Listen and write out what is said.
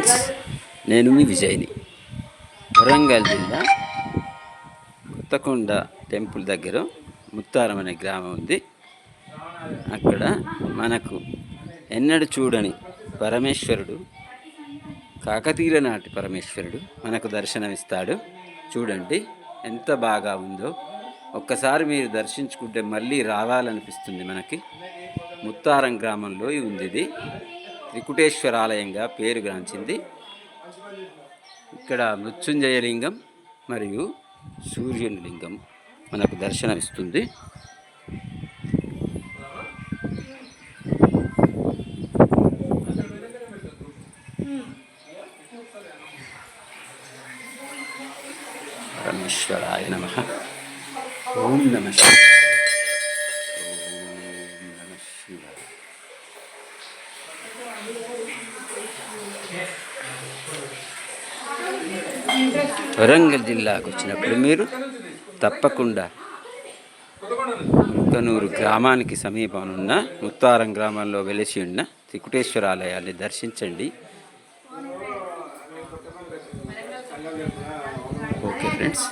Friends, నేను మీ విజయ్ని. వరంగల్ జిల్లా Kothakonda temple దగ్గర ముత్తారం అనే గ్రామం ఉంది. అక్కడ మనకు ఎన్నడూ చూడని పరమేశ్వరుడు, కాకతీయుల నాటి పరమేశ్వరుడు మనకు దర్శనమిస్తాడు. చూడండి ఎంత బాగా ఉందో. ఒక్కసారి మీరు దర్శించుకుంటే మళ్ళీ రావాలనిపిస్తుంది మనకి. ముత్తారం గ్రామంలో ఉంది ఇది. త్రికుటేశ్వర ఆలయంగా పేరుగాంచింది. ఇక్కడ మృత్యుంజయ లింగం మరియు సూర్యుని లింగం మనకు దర్శనమిస్తుంది. పరమేశ్వరాయ నమః. ఓం నమః శివాయ. ఓం నమః శివాయ. వరంగల్ జిల్లాకు వచ్చినప్పుడు మీరు తప్పకుండా ముక్కనూరు గ్రామానికి సమీపమున్న ముత్తారం గ్రామంలో వెలిసి ఉన్న త్రికుటేశ్వర ఆలయాన్ని దర్శించండి. Okay friends.